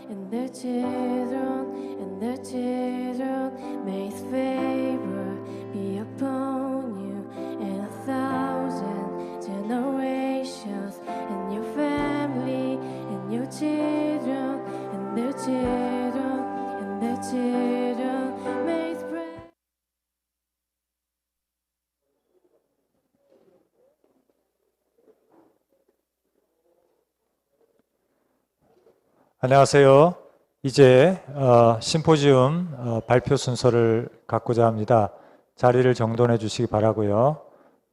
and their children. May His favor be upon you and 1,000 generations, and your family, and your children, and their children, and their children. May His praise. 안녕하세요. 이제 심포지움 발표 순서를 갖고자 합니다. 자리를 정돈해 주시기 바라고요.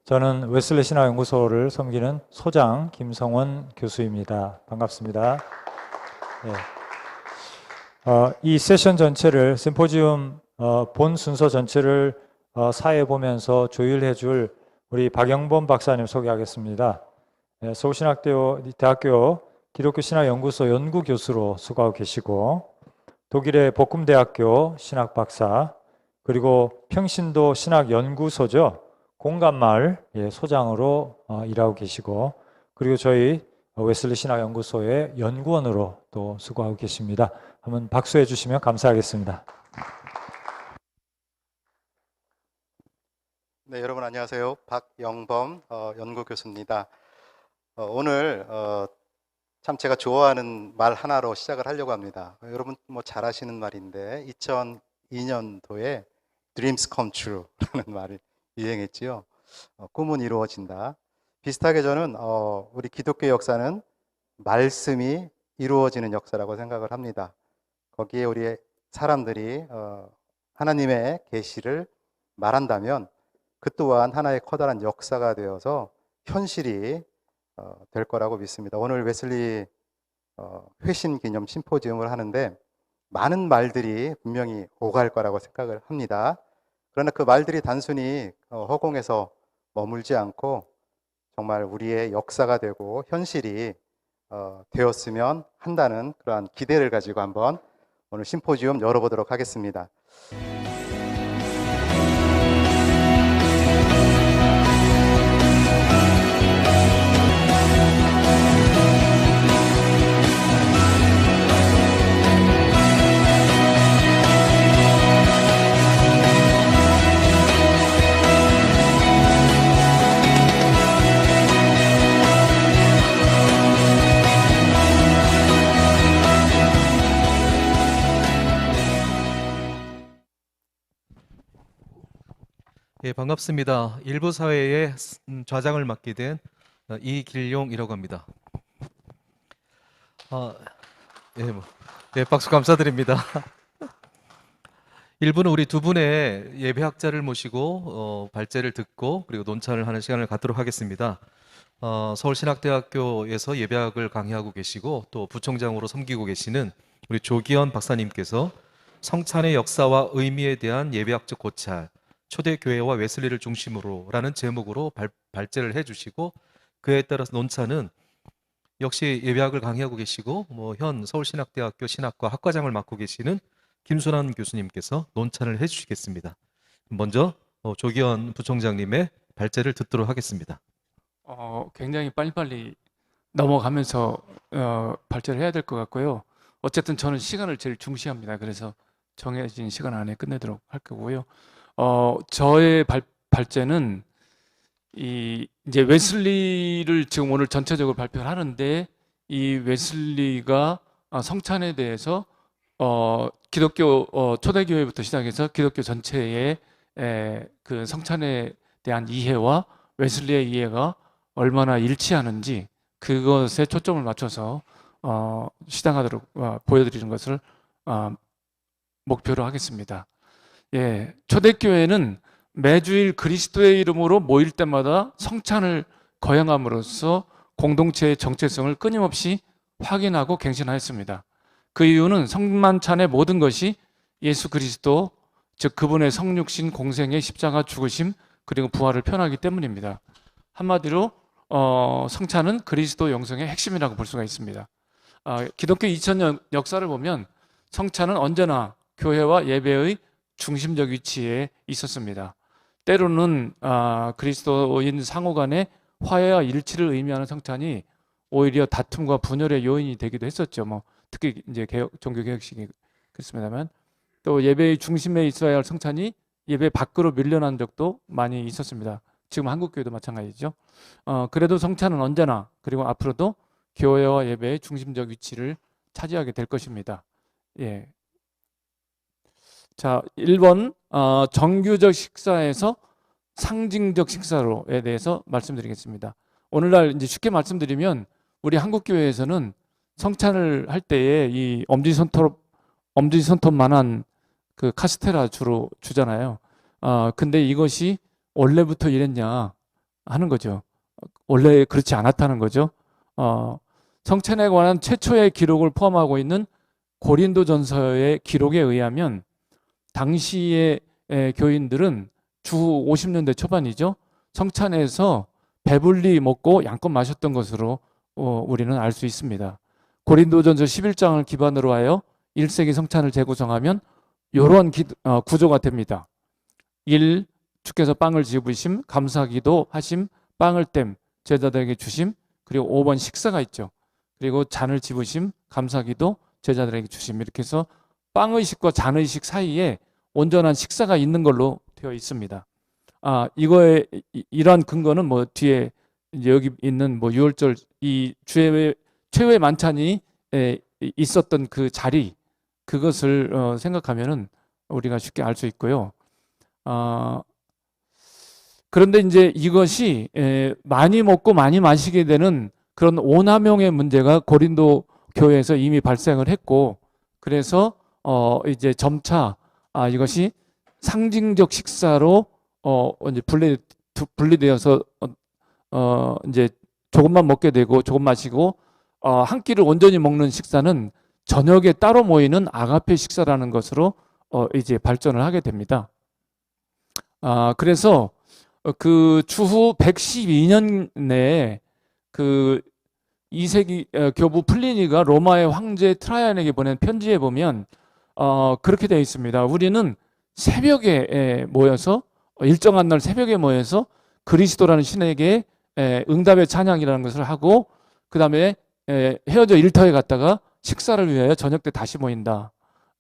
저는 웨슬리 신학연구소를 섬기는 소장 김성원 교수입니다. 반갑습니다. 네. 이 세션 전체를, 심포지움 본 순서 전체를 사회 보면서 조율해 줄 우리 박영범 박사님 소개하겠습니다. 네, 서울신학대학교 기독교 신학연구소 연구교수로 수고하고 계시고, 독일의 복음대학교 신학박사, 그리고 평신도 신학연구소죠, 공감마을 소장으로 일하고 계시고, 그리고 저희 웨슬리 신학연구소의 연구원으로 또 수고하고 계십니다. 한번 박수해 주시면 감사하겠습니다. 네, 여러분 안녕하세요. 박영범 연구교수입니다. 오늘 참 제가 좋아하는 말 하나로 시작을 하려고 합니다. 여러분 뭐 잘 아시는 말인데 2002년도에 Dreams come true라는 말이 유행했지요. 꿈은 이루어진다. 비슷하게 저는 우리 기독교 역사는 말씀이 이루어지는 역사라고 생각을 합니다. 거기에 우리 사람들이 하나님의 계시를 말한다면 그 또한 하나의 커다란 역사가 되어서 현실이 될 거라고 믿습니다. 오늘 웨슬리 회신 기념 심포지움을 하는데 많은 말들이 분명히 오갈 거라고 생각을 합니다. 그러나 그 말들이 단순히 허공에서 머물지 않고 정말 우리의 역사가 되고 현실이 되었으면 한다는 그러한 기대를 가지고 한번 오늘 심포지움 열어보도록 하겠습니다. 예, 반갑습니다. 일부 사회의 좌장을 맡게 된 이길용이라고 합니다. 박수 감사드립니다. 일부는 우리 두 분의 예배학자를 모시고 발제를 듣고 그리고 논찬을 하는 시간을 갖도록 하겠습니다. 서울신학대학교에서 예배학을 강의하고 계시고 또 부총장으로 섬기고 계시는 우리 조기현 박사님께서 성찬의 역사와 의미에 대한 예배학적 고찰, 초대교회와 웨슬리를 중심으로 라는 제목으로 발제를 해주시고, 그에 따라서 논찬은 역시 예배학을 강의하고 계시고 현 서울신학대학교 신학과 학과장을 맡고 계시는 김순환 교수님께서 논찬을 해주시겠습니다. 먼저 조기현 부총장님의 발제를 듣도록 하겠습니다. 굉장히 빨리빨리 넘어가면서 발제를 해야 될 것 같고요. 어쨌든 저는 시간을 제일 중시합니다. 그래서 정해진 시간 안에 끝내도록 할 거고요. 저의 발제는 이제 웨슬리를 지금 오늘 전체적으로 발표를 하는데, 이 웨슬리가 성찬에 대해서 기독교 초대교회부터 시작해서 기독교 전체의 그 성찬에 대한 이해와 웨슬리의 이해가 얼마나 일치하는지 그것에 초점을 맞춰서 시작하도록 보여드리는 것을 목표로 하겠습니다. 예, 초대교회는 매주일 그리스도의 이름으로 모일 때마다 성찬을 거행함으로써 공동체의 정체성을 끊임없이 확인하고 갱신하였습니다. 그 이유는 성만찬의 모든 것이 예수 그리스도, 즉 그분의 성육신 공생의 십자가 죽으심 그리고 부활을 표현하기 때문입니다. 한마디로 성찬은 그리스도 영성의 핵심이라고 볼 수가 있습니다. 기독교 2000년 역사를 보면 성찬은 언제나 교회와 예배의 중심적 위치에 있었습니다. 때로는 그리스도인 상호 간의 화해와 일치를 의미하는 성찬이 오히려 다툼과 분열의 요인이 되기도 했었죠. 특히 이제 종교 개혁식이 그렇습니다만 또 예배의 중심에 있어야 할 성찬이 예배 밖으로 밀려난 적도 많이 있었습니다. 지금 한국교회도 마찬가지죠. 그래도 성찬은 언제나 그리고 앞으로도 교회와 예배의 중심적 위치를 차지하게 될 것입니다. 예. 자, 1번 정규적 식사에서 상징적 식사로에 대해서 말씀드리겠습니다. 오늘날 이제 쉽게 말씀드리면 우리 한국교회에서는 성찬을 할 때에 이 엄지손톱만한 그 카스테라 주로 주잖아요. 근데 이것이 원래부터 이랬냐 하는 거죠. 원래 그렇지 않았다는 거죠. 성찬에 관한 최초의 기록을 포함하고 있는 고린도전서의 기록에 의하면 당시의 교인들은 주 50년대 초반이죠. 성찬에서 배불리 먹고 양껏 마셨던 것으로 우리는 알 수 있습니다. 고린도전서 11장을 기반으로 하여 1세기 성찬을 재구성하면 이러한 구조가 됩니다. 1. 주께서 빵을 집으심, 감사기도 하심, 빵을 땜, 제자들에게 주심, 그리고 5번 식사가 있죠. 그리고 잔을 집으심, 감사기도, 제자들에게 주심. 이렇게 해서 빵의식과 잔의식 사이에 온전한 식사가 있는 걸로 되어 있습니다. 이거의 이러한 근거는 뭐 뒤에 이제 여기 있는 뭐 유월절 이 주의 최후의 만찬이 있었던 그 자리, 그것을 생각하면은 우리가 쉽게 알 수 있고요. 그런데 이제 이것이 많이 먹고 많이 마시게 되는 그런 오남용의 문제가 고린도 교회에서 이미 발생을 했고, 그래서 이제 점차 이것이 상징적 식사로 이제 분리되어서 이제 조금만 먹게 되고 조금 마시고 한 끼를 온전히 먹는 식사는 저녁에 따로 모이는 아가페 식사라는 것으로 이제 발전을 하게 됩니다. 그래서 그 추후 112년 내에 그 2세기 교부 플리니가 로마의 황제 트라이안에게 보낸 편지에 보면 그렇게 되어 있습니다. 우리는 새벽에 모여서 일정한 날 새벽에 모여서 그리스도라는 신에게 응답의 찬양이라는 것을 하고 그 다음에 헤어져 일터에 갔다가 식사를 위하여 저녁 때 다시 모인다.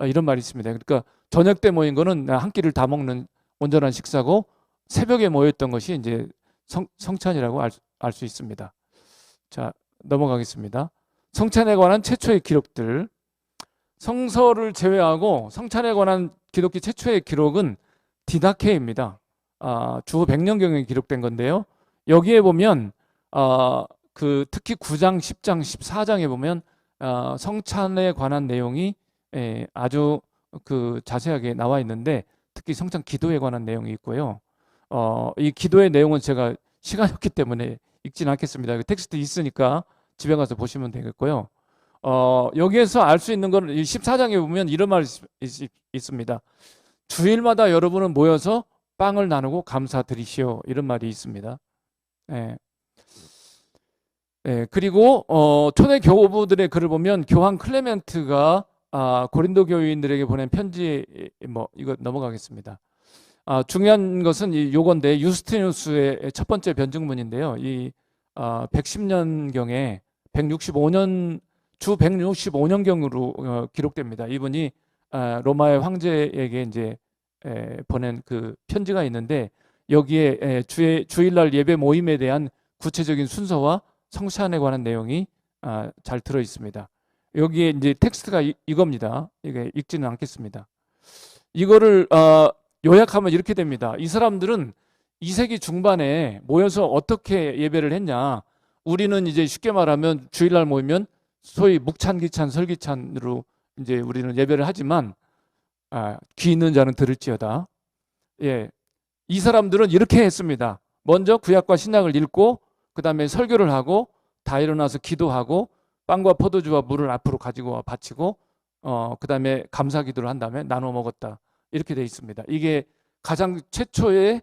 이런 말이 있습니다. 그러니까 저녁 때 모인 거는 한 끼를 다 먹는 온전한 식사고 새벽에 모였던 것이 이제 성찬이라고 알 수 있습니다. 자, 넘어가겠습니다. 성찬에 관한 최초의 기록들. 성서를 제외하고 성찬에 관한 기독교 최초의 기록은 디다케입니다. 주후 100년경에 기록된 건데요. 여기에 보면 그 특히 9장, 10장, 14장에 보면 성찬에 관한 내용이 아주 그 자세하게 나와 있는데 특히 성찬 기도에 관한 내용이 있고요. 이 기도의 내용은 제가 시간이 없기 때문에 읽지는 않겠습니다. 그 텍스트 있으니까 집에 가서 보시면 되겠고요. 여기에서 알 수 있는 건 14장에 보면 이런 말이 있습니다. 주일마다 여러분은 모여서 빵을 나누고 감사드리시오. 이런 말이 있습니다. 그리고 초대 교부들의 글을 보면 교황 클레멘트가 고린도 교인들에게 보낸 편지, 이거 넘어가겠습니다. 중요한 것은 요건데 유스티누스의 첫 번째 변증문인데요. 이 110년경에 165년 165년경으로 기록됩니다. 이분이 로마의 황제에게 이제 보낸 그 편지가 있는데 여기에 주일날 예배 모임에 대한 구체적인 순서와 성찬에 관한 내용이 잘 들어 있습니다. 여기에 이제 텍스트가 이겁니다. 이게 읽지는 않겠습니다. 이거를 요약하면 이렇게 됩니다. 이 사람들은 2세기 중반에 모여서 어떻게 예배를 했냐. 우리는 이제 쉽게 말하면 주일날 모이면 소위 묵찬기찬 설기찬으로 이제 우리는 예배를 하지만 귀 있는 자는 들을지어다. 이 사람들은 이렇게 했습니다. 먼저 구약과 신약을 읽고 그 다음에 설교를 하고 다 일어나서 기도하고 빵과 포도주와 물을 앞으로 가지고 와 바치고 그 다음에 감사 기도를 한 다음에 나눠 먹었다. 이렇게 돼 있습니다. 이게 가장 최초의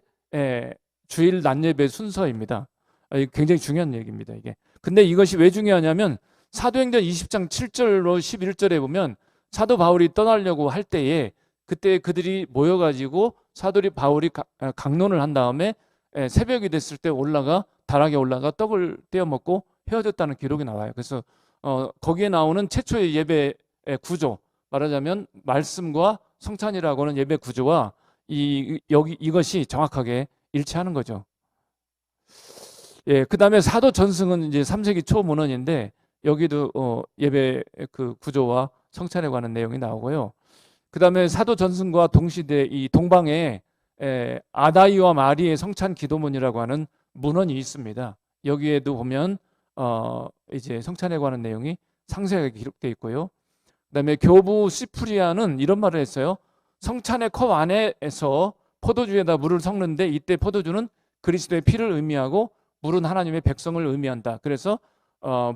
주일 낮 예배 순서입니다. 굉장히 중요한 얘기입니다. 이게. 근데 이것이 왜 중요하냐면 사도행전 20장 7절로 11절에 보면 사도 바울이 떠나려고 할 때에 그때 그들이 모여가지고 사도 바울이 강론을 한 다음에 새벽이 됐을 때 다락에 올라가 떡을 떼어 먹고 헤어졌다는 기록이 나와요. 그래서 거기에 나오는 최초의 예배의 구조, 말하자면 말씀과 성찬이라고 하는 예배 구조와 이것이 정확하게 일치하는 거죠. 예, 그다음에 사도 전승은 이제 3세기 초 문헌인데 여기도 예배 그 구조와 성찬에 관한 내용이 나오고요. 그다음에 사도 전승과 동시대 이 동방에 아다이와 마리의 성찬 기도문이라고 하는 문헌이 있습니다. 여기에도 보면 이제 성찬에 관한 내용이 상세하게 기록되어 있고요. 그다음에 교부 시프리아는 이런 말을 했어요. 성찬의 컵 안에서 포도주에다 물을 섞는데 이때 포도주는 그리스도의 피를 의미하고 물은 하나님의 백성을 의미한다. 그래서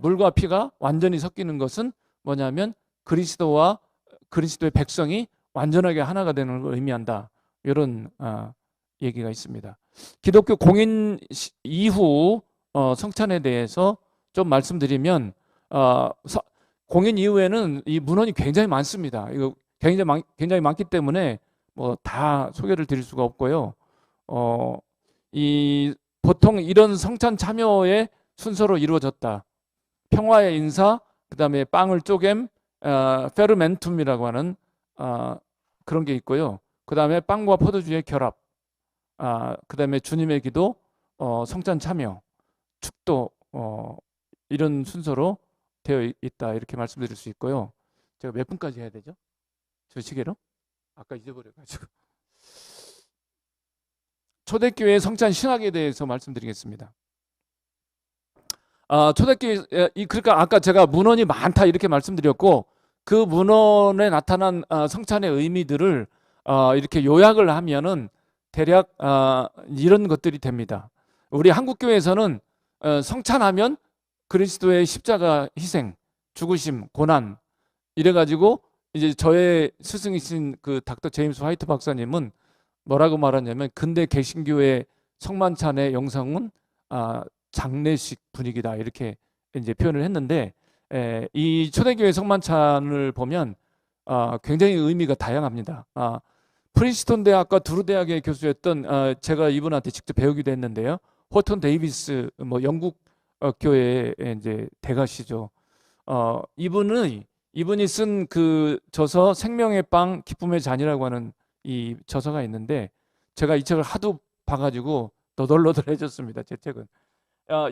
물과 피가 완전히 섞이는 것은 뭐냐면 그리스도와 그리스도의 백성이 완전하게 하나가 되는 걸 의미한다. 이런 얘기가 있습니다. 기독교 공인 이후 성찬에 대해서 좀 말씀드리면 공인 이후에는 이 문헌이 굉장히 많습니다. 이거 굉장히 많기 때문에 뭐 다 소개를 드릴 수가 없고요. 보통 이런 성찬 참여의 순서로 이루어졌다. 평화의 인사, 그다음에 빵을 쪼갰, 페르멘툼이라고 하는 그런 게 있고요. 그다음에 빵과 포도주의 결합, 그다음에 주님의 기도, 성찬 참여, 축도 이런 순서로 되어 있다 이렇게 말씀드릴 수 있고요. 제가 몇 분까지 해야 되죠? 저 시계로? 아까 잊어버려가지고. 초대교회 성찬 신학에 대해서 말씀드리겠습니다. 초대교회 그러니까 아까 제가 문헌이 많다 이렇게 말씀드렸고 그 문헌에 나타난 성찬의 의미들을 이렇게 요약을 하면은 대략 이런 것들이 됩니다. 우리 한국교회에서는 성찬하면 그리스도의 십자가 희생, 죽으심, 고난 이래가지고 이제 저의 스승이신 그 닥터 제임스 화이트 박사님은 뭐라고 말하냐면 근대 개신교의 성만찬의 영상은 장례식 분위기다 이렇게 이제 표현을 했는데 이 초대교회 성만찬을 보면 굉장히 의미가 다양합니다. 프린스턴 대학과 두루 대학의 교수였던 제가 이분한테 직접 배우기도 했는데요. 호턴 데이비스 뭐 영국 교회의 이제 대가시죠. 이분이 쓴 그 저서 생명의 빵 기쁨의 잔이라고 하는 이 저서가 있는데 제가 이 책을 하도 봐가지고 너덜너덜해졌습니다. 제 책은.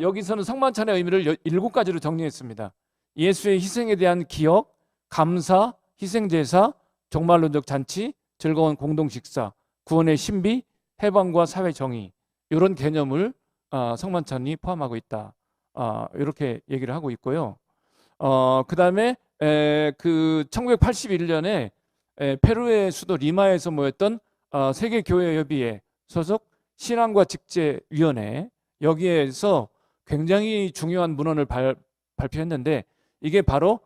여기서는 성만찬의 의미를 7가지로 정리했습니다. 예수의 희생에 대한 기억, 감사, 희생제사, 종말론적 잔치, 즐거운 공동식사, 구원의 신비, 해방과 사회 정의 이런 개념을 성만찬이 포함하고 있다. 이렇게 얘기를 하고 있고요. 그 다음에 그 1981년에 페루의 수도 리마에서 모였던 세계교회협의회 소속 신앙과 직제위원회 여기에서 굉장히 중요한 문헌을 발표했는데 이게 바로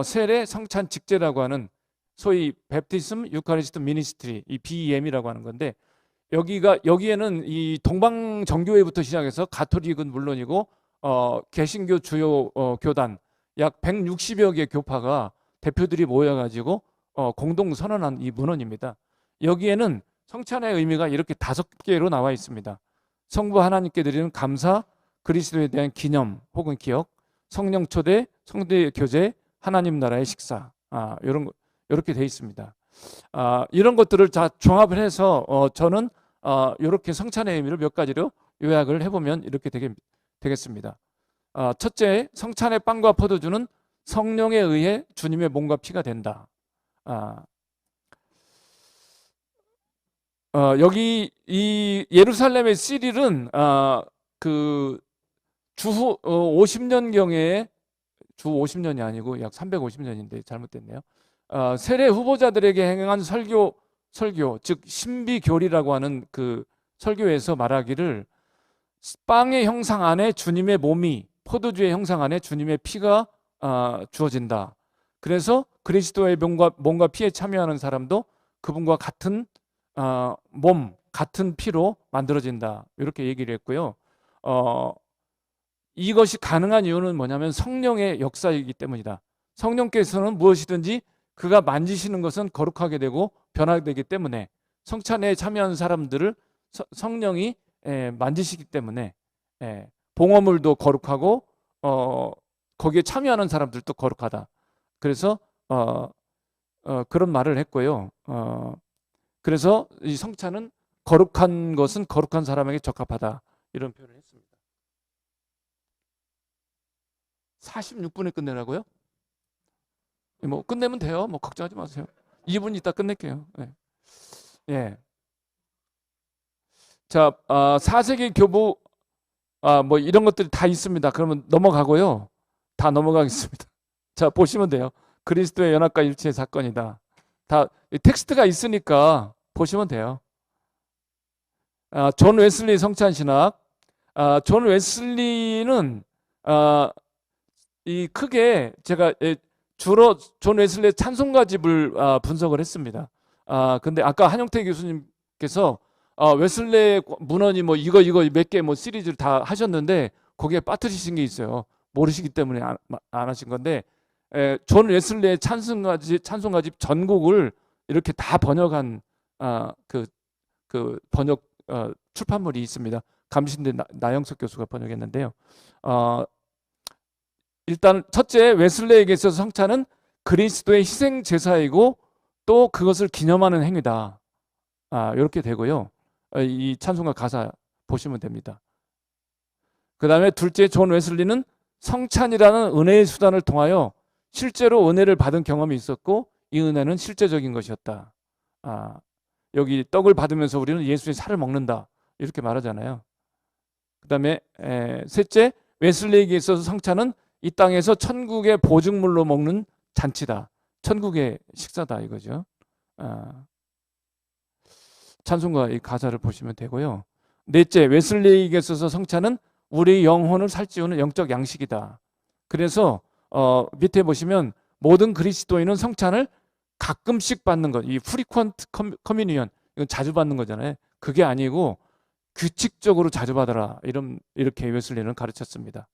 세례 성찬 직제라고 하는 소위 베프티즘 유카리스트 미니스트리 이 BEM이라고 하는 건데 여기에는 이 동방 정교회부터 시작해서 가톨릭은 물론이고 개신교 주요 교단 약 160여 개 교파가 대표들이 모여가지고 공동 선언한 이 문헌입니다. 여기에는 성찬의 의미가 이렇게 5개로 나와 있습니다. 성부 하나님께 드리는 감사, 그리스도에 대한 기념 혹은 기억, 성령 초대, 성대 교제, 하나님 나라의 식사 이렇게 돼 있습니다. 이런 것들을 다 종합을 해서 저는 이렇게 성찬의 의미를 몇 가지로 요약을 해보면 이렇게 되겠습니다. 첫째, 성찬의 빵과 포도주는 성령에 의해 주님의 몸과 피가 된다. 여기 이 예루살렘의 시릴은 그 주후 50년경에 주 50년이 아니고 약 350년인데 잘못됐네요. 세례 후보자들에게 행한 설교 즉 신비교리라고 하는 그 설교에서 말하기를 빵의 형상 안에 주님의 몸이 포도주의 형상 안에 주님의 피가 주어진다. 그래서 그리스도의 몸과 피에 참여하는 사람도 그분과 같은 몸, 같은 피로 만들어진다. 이렇게 얘기를 했고요. 이것이 가능한 이유는 뭐냐면 성령의 역사이기 때문이다. 성령께서는 무엇이든지 그가 만지시는 것은 거룩하게 되고 변화되기 때문에 성찬에 참여하는 사람들을 성령이 만지시기 때문에 봉헌물도 거룩하고 거기에 참여하는 사람들도 거룩하다. 그래서 그런 말을 했고요. 그래서 이 성찬은 거룩한 것은 거룩한 사람에게 적합하다. 이런 표현을 했습니다. 46분에 끝내라고요? 뭐 끝내면 돼요. 뭐 걱정하지 마세요. 2분 있다 끝낼게요. 네. 예. 자, 4세기 교부 뭐 이런 것들이 다 있습니다. 그러면 넘어가고요. 다 넘어가겠습니다. 자, 보시면 돼요. 그리스도의 연합과 일치의 사건이다. 다 텍스트가 있으니까 보시면 돼요. 존 웨슬리 성찬 신학. 존 웨슬리는 이 크게 제가 주로 존 웨슬리의 찬송가집을 분석을 했습니다. 근데 아까 한영태 교수님께서 웨슬리의 문헌이 뭐 이거 몇 개 뭐 시리즈를 다 하셨는데 거기에 빠뜨리신 게 있어요. 모르시기 때문에 안 하신 건데 존 웨슬리의 찬송가집 전곡을 이렇게 다 번역한 그 번역 출판물이 있습니다. 감신대 나영석 교수가 번역했는데요. 일단 첫째, 웨슬리에게 있어서 성찬은 그리스도의 희생 제사이고 또 그것을 기념하는 행위다. 이렇게 되고요. 이 찬송가 가사 보시면 됩니다. 그 다음에 둘째, 존 웨슬리는 성찬이라는 은혜의 수단을 통하여 실제로 은혜를 받은 경험이 있었고 이 은혜는 실제적인 것이었다. 여기 떡을 받으면서 우리는 예수의 살을 먹는다. 이렇게 말하잖아요. 그 다음에 셋째, 웨슬리에게 있어서 성찬은 이 땅에서 천국의 보증물로 먹는 잔치다. 천국의 식사다 이거죠. 찬송가 이 가사를 보시면 되고요. 넷째, 웨슬리에게 있어서 성찬은 우리 영혼을 살찌우는 영적 양식이다. 그래서 밑에 보시면 모든 그리스도인은 성찬을 가끔씩 받는 것, 이 프리퀀트 커뮤니언, 이건 자주 받는 거잖아요. 그게 아니고 규칙적으로 자주 받아라. 이렇게 웨슬리는 가르쳤습니다.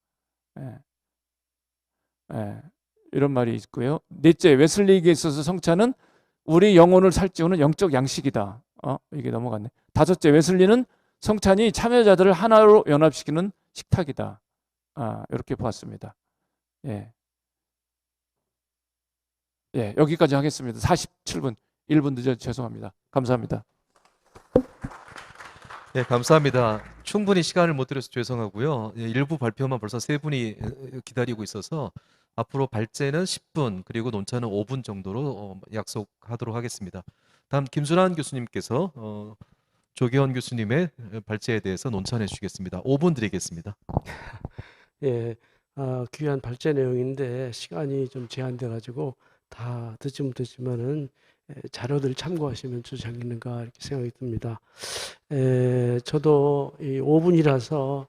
이런 말이 있고요. 넷째, 웨슬리에게 있어서 성찬은 우리 영혼을 살찌우는 영적 양식이다. 이게 넘어갔네. 다섯째, 웨슬리는 성찬이 참여자들을 하나로 연합시키는 식탁이다. 이렇게 보았습니다. 예, 여기까지 하겠습니다. 47분, 1분 늦어 죄송합니다. 감사합니다. 네, 감사합니다. 충분히 시간을 못 드려서 죄송하고요. 일부 발표만 벌써 3분이 기다리고 있어서 앞으로 발제는 10분 그리고 논차는 5분 정도로 약속하도록 하겠습니다. 다음 김순환 교수님께서 조기원 교수님의 발제에 대해서 논찬해 주시겠습니다. 5분 드리겠습니다. 예, 귀한 발제 내용인데 시간이 좀 제한돼 가지고 다 듣지 못했지만은 자료들 참고하시면 좋지 않겠는가 이렇게 생각이 듭니다. 저도 이 5분이라서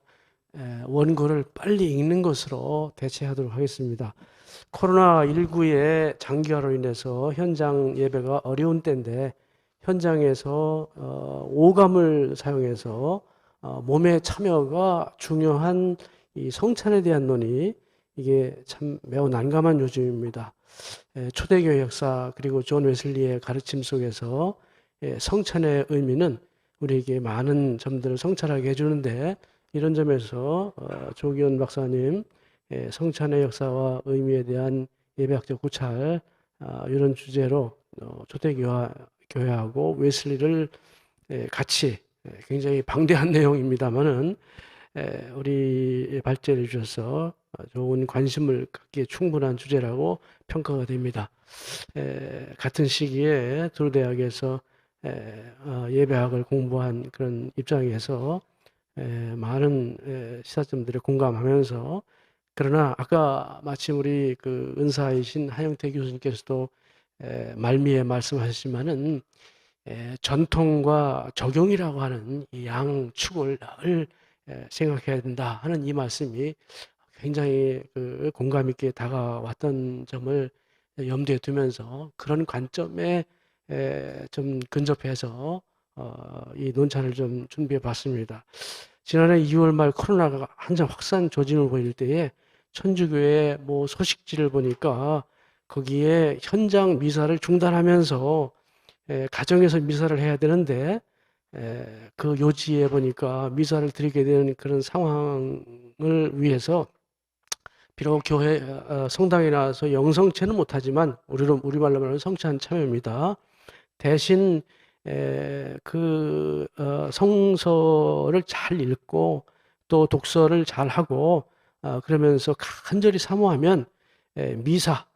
원고를 빨리 읽는 것으로 대체하도록 하겠습니다. 코로나19의 장기화로 인해서 현장 예배가 어려운 때인데 현장에서 오감을 사용해서 몸의 참여가 중요한 이 성찬에 대한 논의, 이게 참 매우 난감한 요즘입니다. 초대교회 역사 그리고 존 웨슬리의 가르침 속에서 성찬의 의미는 우리에게 많은 점들을 성찰하게 해주는데 이런 점에서 조기원 박사님 성찬의 역사와 의미에 대한 예배학적 고찰 이런 주제로 초대교회하고 웨슬리를 같이 굉장히 방대한 내용입니다만은 우리 발제를 주셔서 좋은 관심을 갖기에 충분한 주제라고 평가가 됩니다. 같은 시기에 두 대학에서 예배학을 공부한 그런 입장에서 많은 시사점들에 공감하면서 그러나 아까 마침 우리 그 은사이신 한영태 교수님께서도 말미에 말씀하셨지만은 전통과 적용이라고 하는 이 양축을 늘 생각해야 된다 하는 이 말씀이 굉장히 그 공감 있게 다가왔던 점을 염두에 두면서 그런 관점에 좀 근접해서 이 논찬을 좀 준비해 봤습니다. 지난해 2월 말 코로나가 한참 확산 조짐을 보일 때에 천주교회 뭐 소식지를 보니까 거기에 현장 미사를 중단하면서 가정에서 미사를 해야 되는데 그 요지에 보니까 미사를 드리게 되는 그런 상황을 위해서 비록 교회 성당에 나와서 영성체는 못하지만 우리말로 말하면 성찬 참여입니다. 대신 성서를 잘 읽고 또 독서를 잘 하고 그러면서 간절히 사모하면 미사,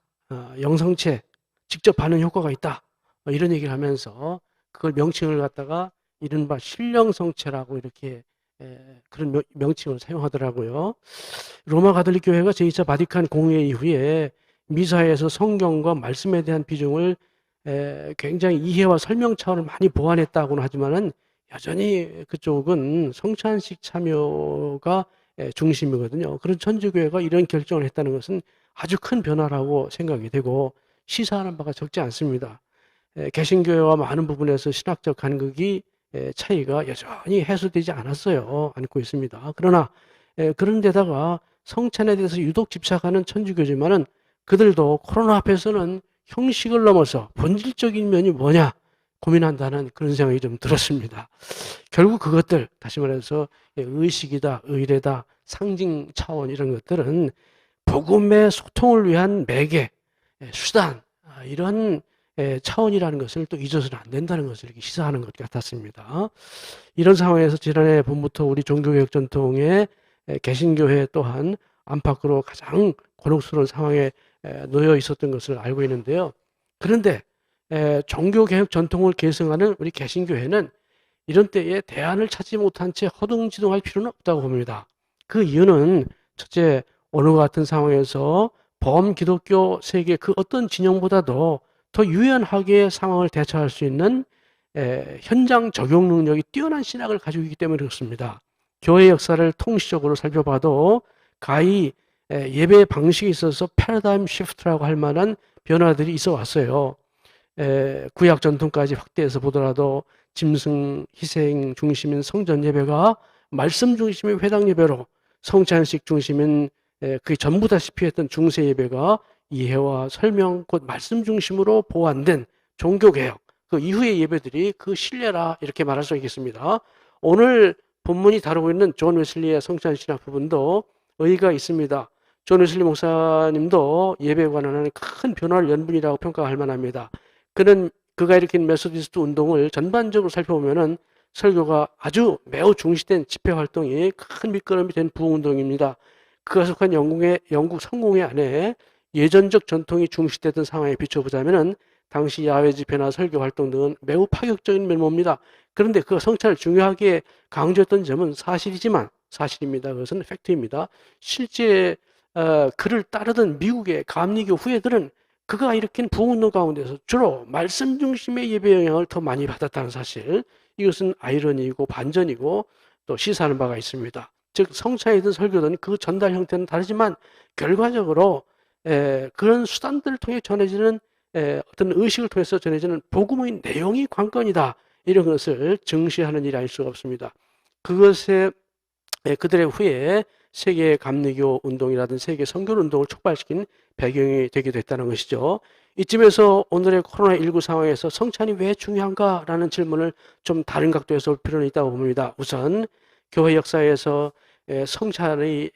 영성체 직접 받는 효과가 있다. 이런 얘기를 하면서 그걸 명칭을 갖다가 이른바 신령성체라고 이렇게 그런 명칭을 사용하더라고요. 로마 가톨릭 교회가 제2차 바티칸 공회 이후에 미사에서 성경과 말씀에 대한 비중을 굉장히 이해와 설명 차원을 많이 보완했다고는 하지만은 여전히 그쪽은 성찬식 참여가 중심이거든요. 그런 천주교회가 이런 결정을 했다는 것은 아주 큰 변화라고 생각이 되고 시사하는 바가 적지 않습니다. 개신교회와 많은 부분에서 신학적 간극이 차이가 여전히 해소되지 않았어요. 않고 있습니다. 그러나 그런 데다가 성찬에 대해서 유독 집착하는 천주교지만은 그들도 코로나 앞에서는 형식을 넘어서 본질적인 면이 뭐냐 고민한다는 그런 생각이 좀 들었습니다. 결국 그것들, 다시 말해서 의식이다, 의례다, 상징 차원 이런 것들은 복음의 소통을 위한 매개, 수단, 이런 차원이라는 것을 또 잊어서는 안 된다는 것을 이렇게 시사하는 것 같았습니다. 이런 상황에서 지난해 봄부터 우리 종교개혁 전통의 개신교회 또한 안팎으로 가장 곤혹스러운 상황에 놓여 있었던 것을 알고 있는데요. 그런데 종교개혁 전통을 계승하는 우리 개신교회는 이런 때에 대안을 찾지 못한 채 허둥지둥할 필요는 없다고 봅니다. 그 이유는 첫째, 오늘과 같은 상황에서 범기독교 세계 그 어떤 진영보다도 더 유연하게 상황을 대처할 수 있는 현장 적용 능력이 뛰어난 신학을 가지고 있기 때문에 그렇습니다. 교회 역사를 통시적으로 살펴봐도 가히 예배 방식에 있어서 패러다임 시프트라고 할 만한 변화들이 있어 왔어요. 구약 전통까지 확대해서 보더라도 짐승 희생 중심인 성전 예배가 말씀 중심의 회당 예배로, 성찬식 중심인 그게 전부다시피 했던 중세 예배가 이해와 설명 곧 말씀 중심으로 보완된 종교개혁, 그 이후의 예배들이 그 신뢰라 이렇게 말할 수 있겠습니다. 오늘 본문이 다루고 있는 존 웨슬리의 성찬신학 부분도 의의가 있습니다. 존 웨슬리 목사님도 예배에 관한 큰 변화를 연 분이라고 평가할 만합니다. 그가 일으킨 메소디스트 운동을 전반적으로 살펴보면은 설교가 아주 매우 중시된 집회 활동이 큰 밑거름이 된 부흥운동입니다. 그가 속한 영국 성공회 안에 예전적 전통이 중시되던 상황에 비춰보자면은 당시 야외 집회나 설교 활동 등은 매우 파격적인 면모입니다. 그런데 그 성찬을 중요하게 강조했던 점은 사실입니다. 그것은 팩트입니다. 실제 그를 따르던 미국의 감리교 후예들은 그가 일으킨 부흥운동 가운데서 주로 말씀 중심의 예배 영향을 더 많이 받았다는 사실, 이것은 아이러니이고 반전이고 또 시사하는 바가 있습니다. 즉 성찬이든 설교든 그 전달 형태는 다르지만 결과적으로 그런 수단들을 통해 전해지는 어떤 의식을 통해서 전해지는 복음의 내용이 관건이다, 이런 것을 증시하는 일이 아닐 수가 없습니다. 그것에 그들의 후에 세계 감리교 운동이라든지 세계 선교 운동을 촉발시킨 배경이 되기도 했다는 것이죠. 이쯤에서 오늘의 코로나19 상황에서 성찬이 왜 중요한가라는 질문을 좀 다른 각도에서 볼 필요는 있다고 봅니다. 우선 교회 역사에서 성찬이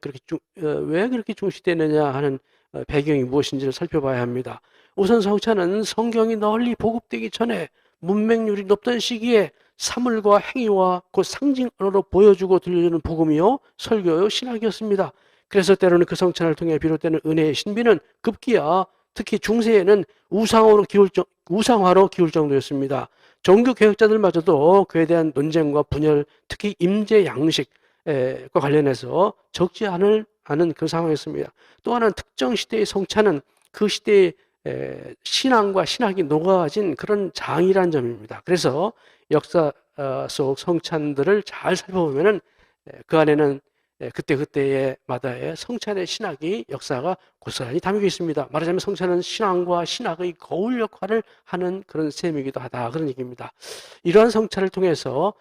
그렇게 왜 그렇게 중시되느냐 하는 배경이 무엇인지를 살펴봐야 합니다. 우선 성찬은 성경이 널리 보급되기 전에 문맹률이 높던 시기에 사물과 행위와 그 상징 언어로 보여주고 들려주는 복음이요, 설교요, 신학이었습니다. 그래서 때로는 그 성찬을 통해 비롯되는 은혜의 신비는 급기야 특히 중세에는 우상화로 기울 정도였습니다. 종교 개혁자들마저도 그에 대한 논쟁과 분열, 특히 임재 양식과 관련해서 적지 않은 그 상황이었습니다. 또 하나는 특정 시대의 성찬은 그 시대의 신앙과 신학이 녹아진 그런 장이라는 점입니다. 그래서 역사 속 성찬들을 잘 살펴보면은 그 안에는 그때그때의 마다의 성찬의 신학이 역사가 고스란히 담겨 있습니다. 말하자면 성찬은 신앙과 신학의 거울 역할을 하는 그런 셈이기도 하다, 그런 얘기입니다. 이러한 성찬을 통해서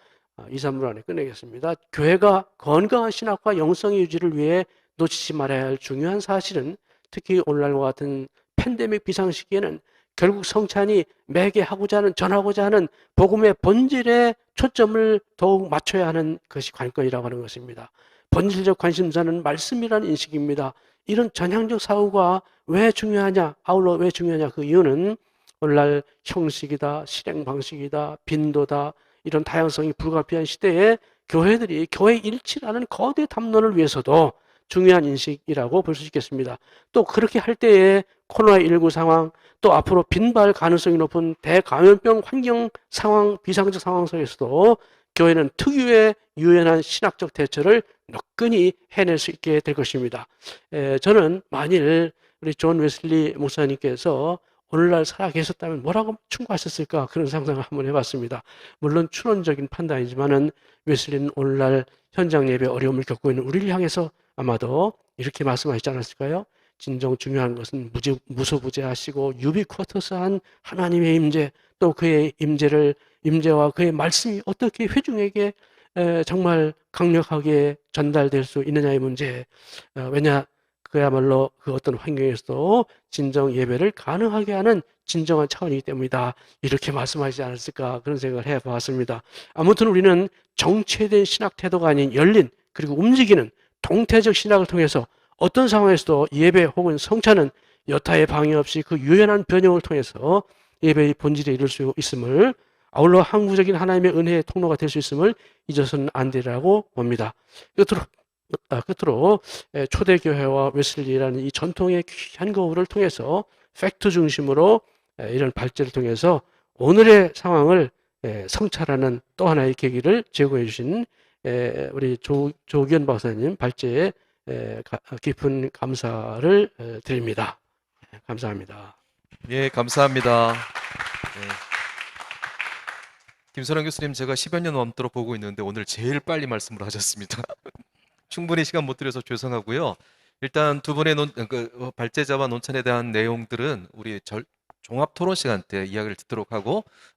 2, 3분 안에 끝내겠습니다. 교회가 건강한 신학과 영성의 유지를 위해 놓치지 말아야 할 중요한 사실은 특히 오늘날과 같은 팬데믹 비상시기에는 결국 성찬이 전하고자 하는 복음의 본질에 초점을 더욱 맞춰야 하는 것이 관건이라고 하는 것입니다. 본질적 관심사는 말씀이라는 인식입니다. 이런 전향적 사고가 왜 중요하냐? 아울러 왜 중요하냐? 그 이유는 오늘날 형식이다, 실행 방식이다, 빈도다, 이런 다양성이 불가피한 시대에 교회들이 교회 일치라는 거대 담론을 위해서도 중요한 인식이라고 볼 수 있겠습니다. 또 그렇게 할 때에 코로나19 상황, 또 앞으로 빈발 가능성이 높은 대감염병 환경 상황, 비상적 상황 속에서도 교회는 특유의 유연한 신학적 대처를 너끈히 해낼 수 있게 될 것입니다. 저는 만일 우리 존 웨슬리 목사님께서 오늘날 살아 계셨다면 뭐라고 충고하셨을까 그런 상상을 한번 해봤습니다. 물론 추론적인 판단이지만은 웨슬리는 오늘날 현장 예배 어려움을 겪고 있는 우리를 향해서 아마도 이렇게 말씀하시지 않았을까요? 진정 중요한 것은 무소부재하시고 유비쿼터스한 하나님의 임재, 또 그의 임재와 그의 말씀이 어떻게 회중에게 정말 강력하게 전달될 수 있느냐의 문제. 왜냐, 그야말로 그 어떤 환경에서도 진정 예배를 가능하게 하는 진정한 차원이기 때문이다. 이렇게 말씀하시지 않았을까 그런 생각을 해봤습니다. 아무튼 우리는 정체된 신학 태도가 아닌 열린 그리고 움직이는 동태적 신학을 통해서 어떤 상황에서도 예배 혹은 성찬은 여타의 방해 없이 그 유연한 변형을 통해서 예배의 본질에 이룰 수 있음을, 아울러 항구적인 하나님의 은혜의 통로가 될 수 있음을 잊어서는 안 되라고 봅니다. 끝으로 초대교회와 웨슬리라는 이 전통의 귀한 거울을 통해서 팩트 중심으로 이런 발제를 통해서 오늘의 상황을 성찰하는 또 하나의 계기를 제공해 주신 우리 조기현 박사님 발제에 깊은 감사를 드립니다. 감사합니다. 예, 감사합니다. 네. 김선환 교수님, 제가 10여 년 넘도록 보고 있는데 오늘 제일 빨리 말씀을 하셨습니다. 충분히 시간 못 드려서 죄송하고요. 일단 두 분의 발제자와 논찬에 대한 내용들은 우리 종합 토론 시간 때 이야기를 듣도록 하고,